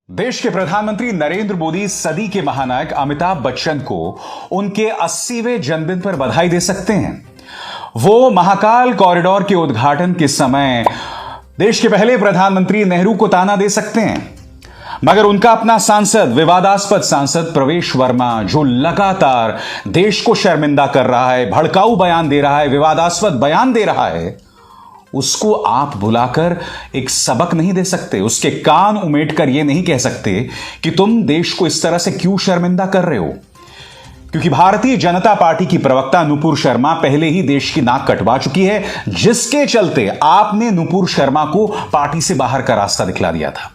देश के प्रधानमंत्री नरेंद्र मोदी सदी के महानायक अमिताभ बच्चन को उनके 80वें जन्मदिन पर बधाई दे सकते हैं। वो महाकाल कॉरिडोर के उद्घाटन के समय देश के पहले प्रधानमंत्री नेहरू को ताना दे सकते हैं, मगर उनका अपना सांसद, विवादास्पद सांसद प्रवेश वर्मा, जो लगातार देश को शर्मिंदा कर रहा है, भड़काऊ बयान दे रहा है, विवादास्पद बयान दे रहा है, उसको आप बुलाकर एक सबक नहीं दे सकते, उसके कान उमेटकर यह नहीं कह सकते कि तुम देश को इस तरह से क्यों शर्मिंदा कर रहे हो। क्योंकि भारतीय जनता पार्टी की प्रवक्ता नुपुर शर्मा पहले ही देश की नाक कटवा चुकी है, जिसके चलते आपने नुपुर शर्मा को पार्टी से बाहर का रास्ता दिखला दिया था।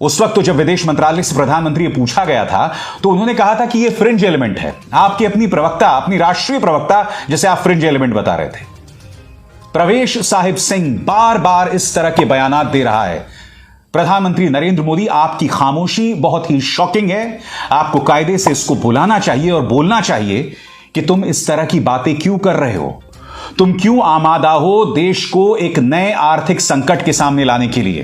उस वक्त तो जब विदेश मंत्रालय से प्रधानमंत्री पूछा गया था तो उन्होंने कहा था कि यह फ्रिंज एलिमेंट है। आपकी अपनी प्रवक्ता, अपनी राष्ट्रीय प्रवक्ता, जिसे आप फ्रिंज एलिमेंट बता रहे थे, प्रवेश साहिब सिंह बार बार इस तरह के बयानात दे रहा है। प्रधानमंत्री नरेंद्र मोदी, आपकी खामोशी बहुत ही शॉकिंग है। आपको कायदे से इसको बुलाना चाहिए और बोलना चाहिए कि तुम इस तरह की बातें क्यों कर रहे हो, तुम क्यों आमादा हो देश को एक नए आर्थिक संकट के सामने लाने के लिए,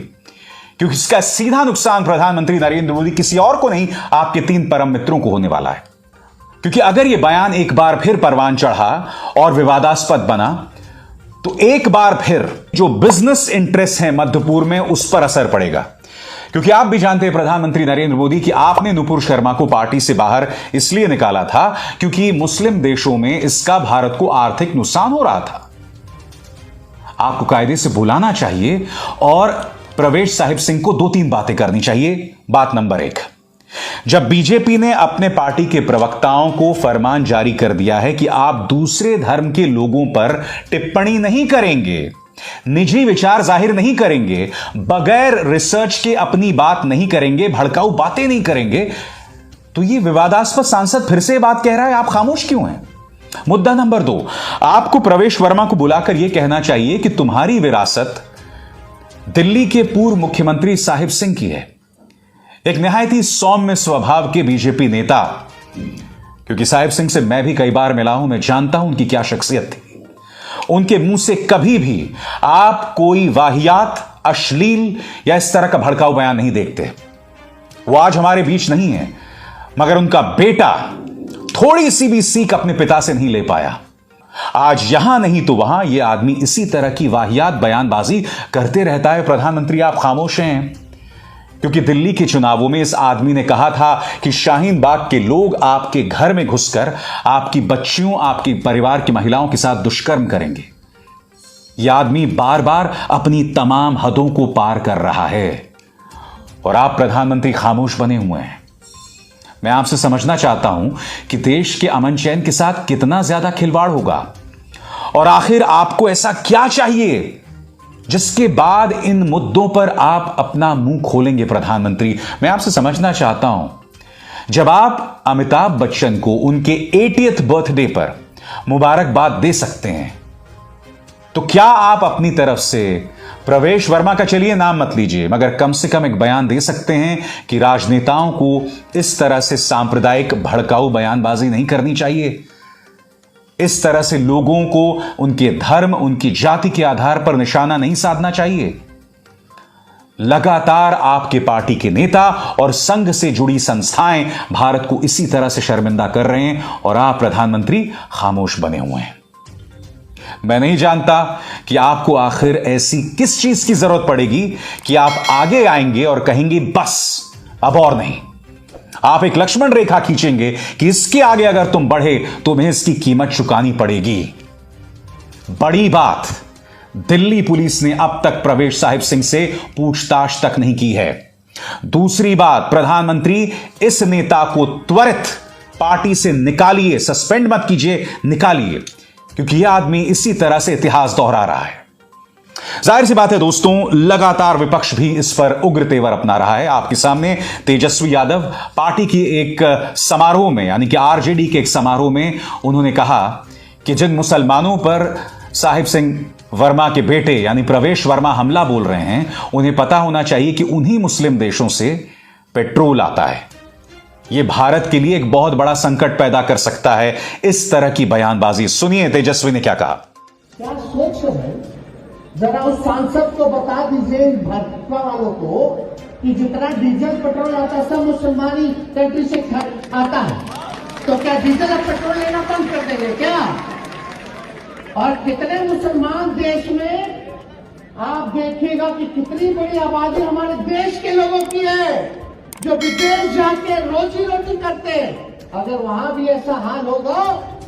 क्योंकि इसका सीधा नुकसान प्रधानमंत्री नरेंद्र मोदी किसी और को नहीं, आपके 3 परम मित्रों को होने वाला है। क्योंकि अगर यह बयान एक बार फिर परवान चढ़ा और विवादास्पद बना तो एक बार फिर जो बिजनेस इंटरेस्ट है मध्यपूर्व में, उस पर असर पड़ेगा। क्योंकि आप भी जानते हैं प्रधानमंत्री नरेंद्र मोदी कि आपने नुपुर शर्मा को पार्टी से बाहर इसलिए निकाला था क्योंकि मुस्लिम देशों में इसका भारत को आर्थिक नुकसान हो रहा था। आपको कायदे से बुलाना चाहिए और प्रवेश साहिब सिंह को 2-3 बातें करनी चाहिए। बात नंबर 1, जब बीजेपी ने अपने पार्टी के प्रवक्ताओं को फरमान जारी कर दिया है कि आप दूसरे धर्म के लोगों पर टिप्पणी नहीं करेंगे, निजी विचार जाहिर नहीं करेंगे, बगैर रिसर्च के अपनी बात नहीं करेंगे, भड़काऊ बातें नहीं करेंगे, तो ये विवादास्पद सांसद फिर से बात कह रहा है, आप खामोश क्यों हैं? मुद्दा नंबर 2, आपको प्रवेश वर्मा को बुलाकर यह कहना चाहिए कि तुम्हारी विरासत दिल्ली के पूर्व मुख्यमंत्री साहिब सिंह की है, एक निहायत ही सौम्य स्वभाव के बीजेपी नेता। क्योंकि साहिब सिंह से मैं भी कई बार मिला हूं, मैं जानता हूं उनकी क्या शख्सियत थी। उनके मुंह से कभी भी आप कोई वाहियात, अश्लील या इस तरह का भड़काऊ बयान नहीं देखते। वो आज हमारे बीच नहीं है, मगर उनका बेटा थोड़ी सी भी सीख अपने पिता से नहीं ले पाया। आज यहां नहीं तो वहां यह आदमी इसी तरह की वाहियात बयानबाजी करते रहता है। प्रधानमंत्री, आप खामोश हैं क्योंकि दिल्ली के चुनावों में इस आदमी ने कहा था कि शाहीन बाग के लोग आपके घर में घुसकर आपकी बच्चियों, आपके परिवार की महिलाओं के साथ दुष्कर्म करेंगे। यह आदमी बार बार अपनी तमाम हदों को पार कर रहा है और आप प्रधानमंत्री खामोश बने हुए हैं। मैं आपसे समझना चाहता हूं कि देश के अमन चैन के साथ कितना ज्यादा खिलवाड़ होगा और आखिर आपको ऐसा क्या चाहिए जिसके बाद इन मुद्दों पर आप अपना मुंह खोलेंगे। प्रधानमंत्री, मैं आपसे समझना चाहता हूं, जब आप अमिताभ बच्चन को उनके 80th बर्थडे पर मुबारकबाद दे सकते हैं, तो क्या आप अपनी तरफ से प्रवेश वर्मा का, चलिए नाम मत लीजिए, मगर कम से कम एक बयान दे सकते हैं कि राजनेताओं को इस तरह से सांप्रदायिक भड़काऊ बयानबाजी नहीं करनी चाहिए, इस तरह से लोगों को उनके धर्म, उनकी जाति के आधार पर निशाना नहीं साधना चाहिए। लगातार आपके पार्टी के नेता और संघ से जुड़ी संस्थाएं भारत को इसी तरह से शर्मिंदा कर रहे हैं और आप प्रधानमंत्री खामोश बने हुए हैं। मैं नहीं जानता कि आपको आखिर ऐसी किस चीज की जरूरत पड़ेगी कि आप आगे आएंगे और कहेंगे बस अब और नहीं। आप एक लक्ष्मण रेखा खींचेंगे कि इसके आगे अगर तुम बढ़े तो तुम्हें इसकी कीमत चुकानी पड़ेगी। बड़ी बात, दिल्ली पुलिस ने अब तक प्रवेश साहिब सिंह से पूछताछ तक नहीं की है। दूसरी बात, प्रधानमंत्री, इस नेता को त्वरित पार्टी से निकालिए, सस्पेंड मत कीजिए, निकालिए, क्योंकि यह आदमी इसी तरह से इतिहास दोहरा रहा है। जाहिर सी बात है दोस्तों, लगातार विपक्ष भी इस पर उग्र तेवर अपना रहा है। आपके सामने तेजस्वी यादव पार्टी की एक समारोह में, यानी कि आरजेडी के एक समारोह में, उन्होंने कहा कि जिन मुसलमानों पर साहिब सिंह वर्मा के बेटे यानी प्रवेश वर्मा हमला बोल रहे हैं, उन्हें पता होना चाहिए कि उन्हीं मुस्लिम देशों से पेट्रोल आता है। यह भारत के लिए एक बहुत बड़ा संकट पैदा कर सकता है, इस तरह की बयानबाजी। सुनिए तेजस्वी ने क्या कहा। क्या सोच है, जरा उस सांसद को बता दीजिए, भाजपा वालों को, कि जितना डीजल पेट्रोल आता है सब मुसलमानी कंट्री से आता है, तो क्या डीजल और पेट्रोल लेना बंद कर देंगे क्या? और कितने मुसलमान देश में आप देखिएगा कि कितनी बड़ी आबादी हमारे देश के लोगों की है जो विदेश जाके रोजी रोटी करते हैं। अगर वहां भी ऐसा हाल होगा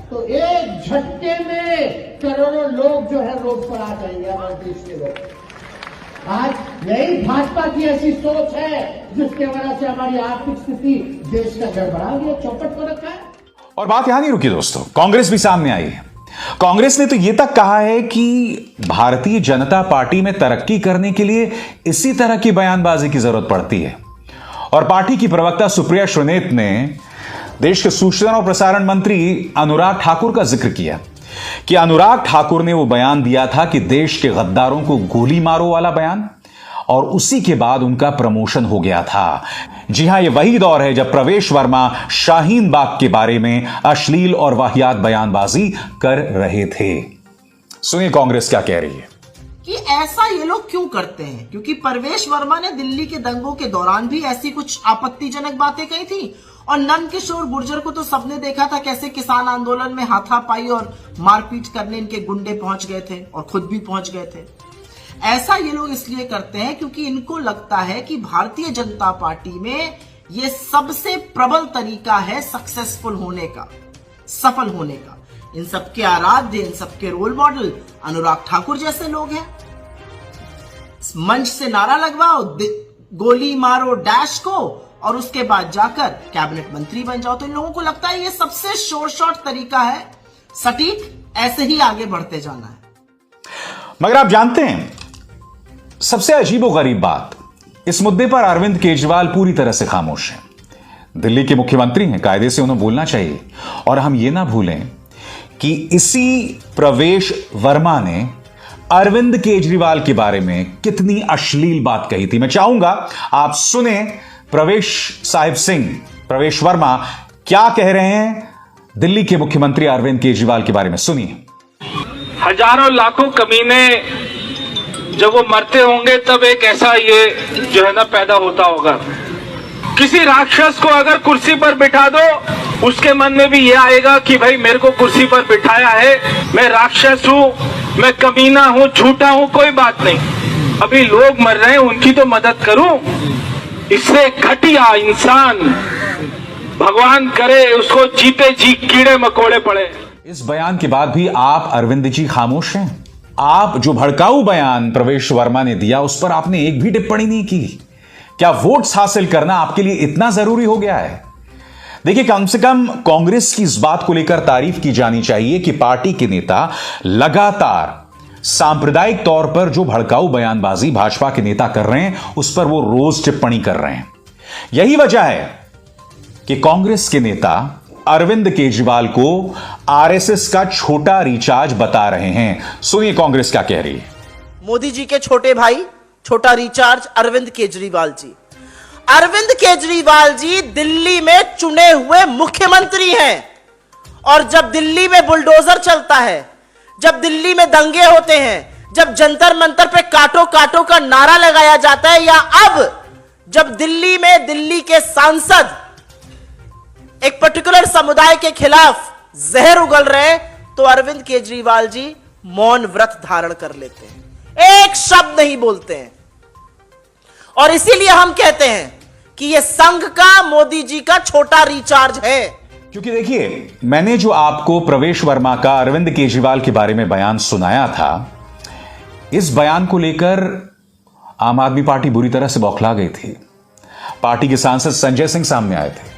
तो एक झटके में करोड़ों लोग जो है रोड पर आ जाएंगे, हमारे देश के लोग। आज यही भाजपा की ऐसी सोच है जिसके वजह से हमारी आर्थिक स्थिति देश का गड़बड़ा गया, चौपट को रखा है। और बात यहां नहीं रुकी दोस्तों, कांग्रेस भी सामने आई है। कांग्रेस ने तो यह तक कहा है कि भारतीय जनता पार्टी में तरक्की करने के लिए इसी तरह की बयानबाजी की जरूरत पड़ती है। और पार्टी की प्रवक्ता सुप्रिया श्रीनेत ने देश के सूचना और प्रसारण मंत्री अनुराग ठाकुर का जिक्र किया कि अनुराग ठाकुर ने वो बयान दिया था कि देश के गद्दारों को गोली मारो वाला बयान, और उसी के बाद उनका प्रमोशन हो गया था। जी हां, यह वही दौर है जब प्रवेश वर्मा शाहीन बाग के बारे में अश्लील और वाहियात बयानबाजी कर रहे थे। सुनिए कांग्रेस क्या कह रही है कि ऐसा ये लोग क्यों करते हैं, क्योंकि प्रवेश वर्मा ने दिल्ली के दंगों के दौरान भी ऐसी कुछ आपत्तिजनक बातें कही थी। और नंदकिशोर गुर्जर को तो सबने देखा था कैसे किसान आंदोलन में हाथापाई और मारपीट करने इनके गुंडे पहुंच गए थे और खुद भी पहुंच गए थे। ऐसा ये लोग इसलिए करते हैं क्योंकि इनको लगता है कि भारतीय जनता पार्टी में ये सबसे प्रबल तरीका है सक्सेसफुल होने का, सफल होने का। इन सबके आराध्य, इन सबके रोल मॉडल अनुराग ठाकुर जैसे लोग हैं। मंच से नारा लगवाओ, गोली मारो डैश को, और उसके बाद जाकर कैबिनेट मंत्री बन जाओ। तो इन लोगों को लगता है ये सबसे शॉर्ट तरीका है, सटीक, ऐसे ही आगे बढ़ते जाना है। मगर आप जानते हैं सबसे अजीबोगरीब बात, इस मुद्दे पर अरविंद केजरीवाल पूरी तरह से खामोश हैं। दिल्ली के मुख्यमंत्री हैं, कायदे से उन्हें बोलना चाहिए। और हम ये ना भूलें कि इसी प्रवेश वर्मा ने अरविंद केजरीवाल के बारे में कितनी अश्लील बात कही थी। मैं चाहूंगा आप सुने प्रवेश साहिब सिंह, प्रवेश वर्मा क्या कह रहे हैं दिल्ली के मुख्यमंत्री अरविंद केजरीवाल के बारे में। सुनिए। हजारों लाखों कमीने जब वो मरते होंगे तब एक ऐसा ये जो है ना पैदा होता होगा। किसी राक्षस को अगर कुर्सी पर बिठा दो, उसके मन में भी ये आएगा कि भाई मेरे को कुर्सी पर बिठाया है, मैं राक्षस हूं, मैं कमीना हूं, झूठा हूं, कोई बात नहीं, अभी लोग मर रहे हैं उनकी तो मदद करूं। इससे घटिया इंसान भगवान करे उसको जीते जी कीड़े मकोड़े पड़े। इस बयान के बाद भी आप अरविंद जी खामोश हैं। आप जो भड़काऊ बयान प्रवेश वर्मा ने दिया उस पर आपने एक भी टिप्पणी नहीं की। क्या वोट्स हासिल करना आपके लिए इतना जरूरी हो गया है? देखिए, कम से कम कांग्रेस की इस बात को लेकर तारीफ की जानी चाहिए कि पार्टी के नेता लगातार सांप्रदायिक तौर पर जो भड़काऊ बयानबाजी भाजपा के नेता कर रहे हैं उस पर वो रोज टिप्पणी कर रहे हैं। यही वजह है कि कांग्रेस के नेता अरविंद केजरीवाल को आरएसएस का छोटा रिचार्ज बता रहे हैं। सुनिए कांग्रेस क्या कह रही है। मोदी जी के छोटे भाई छोटा रिचार्ज अरविंद केजरीवाल जी। अरविंद केजरीवाल जी दिल्ली में चुने हुए मुख्यमंत्री हैं, और जब दिल्ली में बुलडोजर चलता है, जब दिल्ली में दंगे होते हैं, जब जंतर मंतर पे काटो काटो का नारा लगाया जाता है, या अब जब दिल्ली में दिल्ली के सांसद एक पर्टिकुलर समुदाय के खिलाफ जहर उगल रहे हैं, तो अरविंद केजरीवाल जी मौन व्रत धारण कर लेते हैं, एक शब्द नहीं बोलते हैं। और इसीलिए हम कहते हैं कि यह संघ का मोदी जी का छोटा रिचार्ज है। क्योंकि देखिए, मैंने जो आपको प्रवेश वर्मा का अरविंद केजरीवाल के बारे में बयान सुनाया था, इस बयान को लेकर आम आदमी पार्टी बुरी तरह से बौखला गई थी। पार्टी के सांसद संजय सिंह सामने आए थे।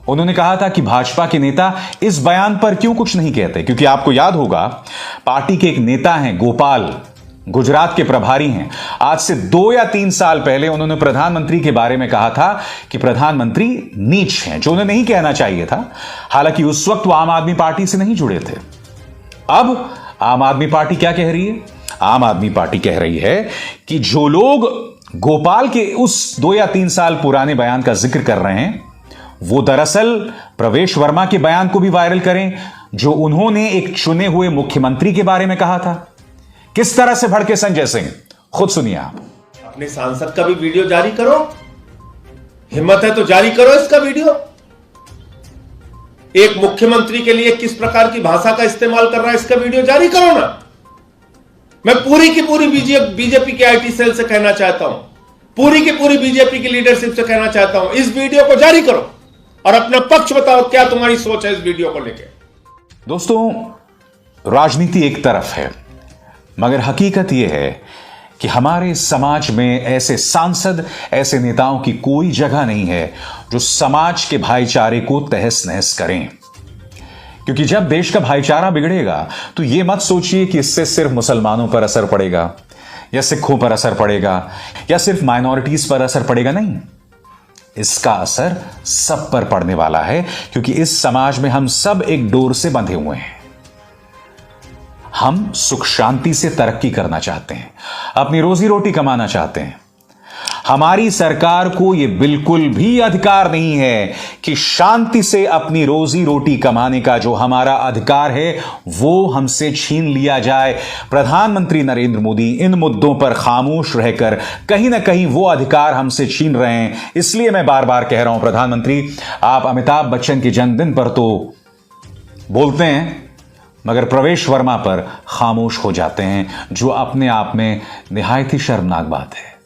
उन्होंने कहा था कि भाजपा के नेता इस बयान पर क्यों कुछ नहीं कहते, क्योंकि आपको याद होगा पार्टी के एक नेता हैं गोपाल, गुजरात के प्रभारी हैं। आज से 2 या 3 साल पहले उन्होंने प्रधानमंत्री के बारे में कहा था कि प्रधानमंत्री नीच हैं, जो उन्हें नहीं कहना चाहिए था। हालांकि उस वक्त वो आम आदमी पार्टी से नहीं जुड़े थे। अब आम आदमी पार्टी क्या कह रही है? आम आदमी पार्टी कह रही है कि जो लोग गोपाल के उस 2 या 3 साल पुराने बयान का जिक्र कर रहे हैं, वो दरअसल प्रवेश वर्मा के बयान को भी वायरल करें, जो उन्होंने एक चुने हुए मुख्यमंत्री के बारे में कहा था। किस तरह से भड़के संजय सिंह, खुद सुनिए आप। अपने सांसद का भी वीडियो जारी करो हिम्मत है तो जारी करो इसका वीडियो। एक मुख्यमंत्री के लिए किस प्रकार की भाषा का इस्तेमाल कर रहा है, इसका वीडियो जारी करो ना। मैं पूरी की पूरी बीजेपी के आईटी सेल से कहना चाहता हूं, पूरी की पूरी बीजेपी की लीडरशिप से कहना चाहता हूं, इस वीडियो को जारी करो और अपना पक्ष बताओ, क्या तुम्हारी सोच है इस वीडियो को लेकर। दोस्तों, राजनीति एक तरफ है, मगर हकीकत यह है कि हमारे समाज में ऐसे सांसद, ऐसे नेताओं की कोई जगह नहीं है जो समाज के भाईचारे को तहस नहस करें। क्योंकि जब देश का भाईचारा बिगड़ेगा तो यह मत सोचिए कि इससे सिर्फ मुसलमानों पर असर पड़ेगा या सिखों पर असर पड़ेगा या सिर्फ माइनॉरिटीज पर असर पड़ेगा। नहीं, इसका असर सब पर पड़ने वाला है, क्योंकि इस समाज में हम सब एक डोर से बंधे हुए हैं। हम सुख शांति से तरक्की करना चाहते हैं, अपनी रोजी रोटी कमाना चाहते हैं। हमारी सरकार को यह बिल्कुल भी अधिकार नहीं है कि शांति से अपनी रोजी रोटी कमाने का जो हमारा अधिकार है वो हमसे छीन लिया जाए। प्रधानमंत्री नरेंद्र मोदी इन मुद्दों पर खामोश रहकर कहीं ना कहीं वो अधिकार हमसे छीन रहे हैं। इसलिए मैं बार बार कह रहा हूं, प्रधानमंत्री, आप अमिताभ बच्चन के जन्मदिन पर तो बोलते हैं मगर प्रवेश वर्मा पर खामोश हो जाते हैं, जो अपने आप में निहायत ही शर्मनाक बात है।